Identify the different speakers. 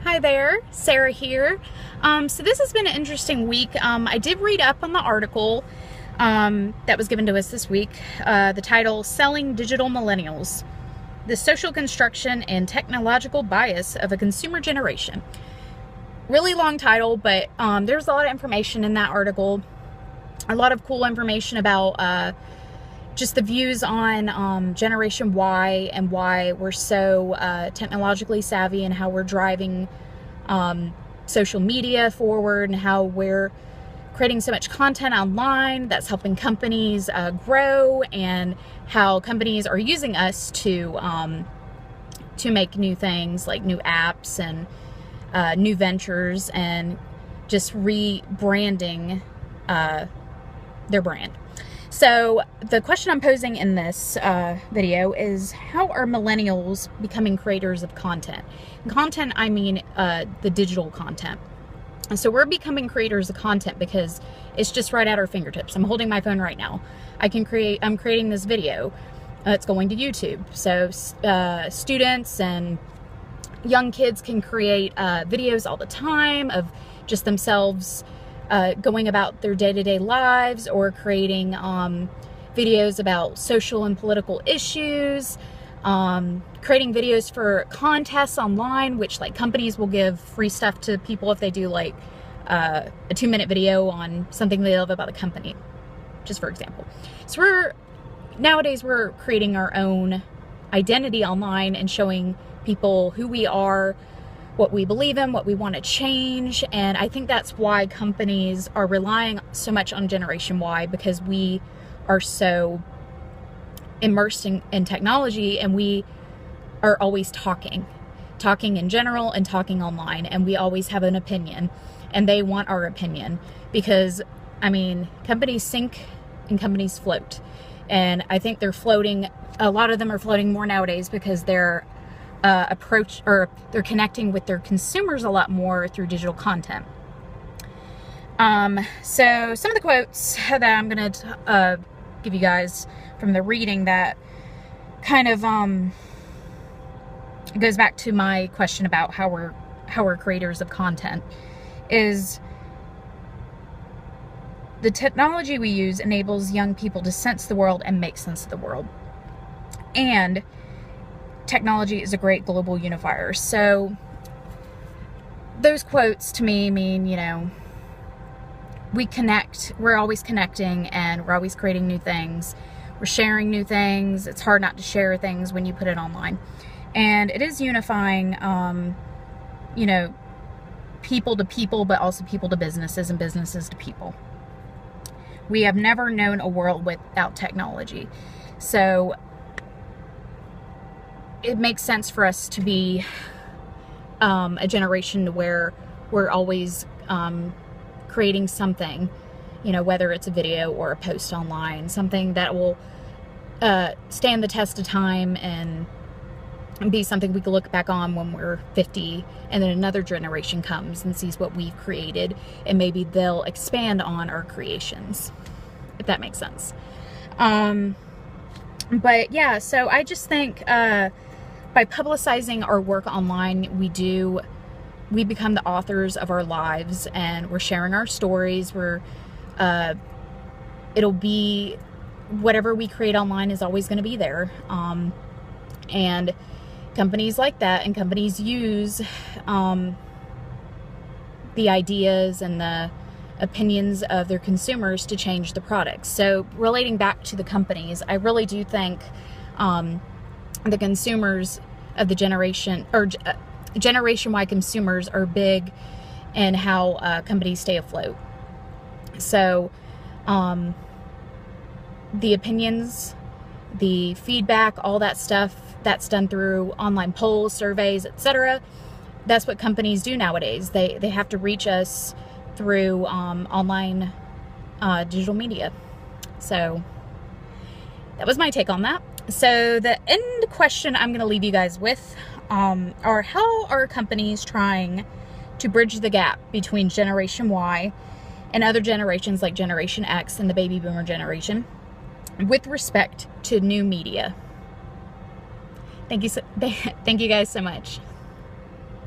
Speaker 1: Hi there, Sarah here. So this has been an interesting week. I did read up on the article that was given to us this week. The title, Selling Digital Millennials, the Social Construction and Technological Bias of a Consumer Generation. Really long title, but there's a lot of information in that article. A lot of cool information about just the views on Generation Y and why we're so technologically savvy and how we're driving social media forward and how we're creating so much content online that's helping companies grow, and how companies are using us to make new things like new apps and new ventures and just rebranding their brand. So the question I'm posing in this video is, how are millennials becoming creators of content? Content, I mean the digital content. And so we're becoming creators of content because it's just right at our fingertips. I'm holding my phone right now. I'm creating this video. It's going to YouTube. So students and young kids can create videos all the time of just themselves going about their day-to-day lives, or creating videos about social and political issues, creating videos for contests online, which like companies will give free stuff to people if they do like a 2-minute video on something they love about the company, just for example. So nowadays we're creating our own identity online and showing people who we are, what we believe in, what we want to change. And I think that's why companies are relying so much on Generation Y, because we are so immersed in technology, and we are always talking in general and talking online, and we always have an opinion, and they want our opinion because, I mean, companies sink and companies float. And I think they're floating, a lot of them are floating more nowadays because they're they're connecting with their consumers a lot more through digital content. So some of the quotes that I'm going to give you guys from the reading that kind of goes back to my question about how we're creators of content is, the technology we use enables young people to sense the world and make sense of the world. And technology is a great global unifier. So those quotes to me mean, you know, we connect, we're always connecting, and we're always creating new things. We're sharing new things. It's hard not to share things when you put it online. And it is unifying, you know, people to people, but also people to businesses and businesses to people. We have never known a world without technology. So it makes sense for us to be a generation where we're always creating something, you know, whether it's a video or a post online, something that will stand the test of time and be something we can look back on when we're 50, and then another generation comes and sees what we've created, and maybe they'll expand on our creations, if that makes sense. But yeah, so I just think by publicizing our work online, we become the authors of our lives, and we're sharing our stories. It'll be, whatever we create online is always going to be there. And companies like that, and companies use the ideas and the opinions of their consumers to change the products. So relating back to the companies, I really do think the consumers of the generation, or Generation Y consumers, are big in how companies stay afloat. So the opinions, the feedback, all that stuff, that's done through online polls, surveys, etc. That's what companies do nowadays. They have to reach us through online digital media. So that was my take on that. So the end question I'm going to leave you guys with are, how are companies trying to bridge the gap between Generation Y and other generations like Generation X and the baby boomer generation with respect to new media? Thank you guys so much.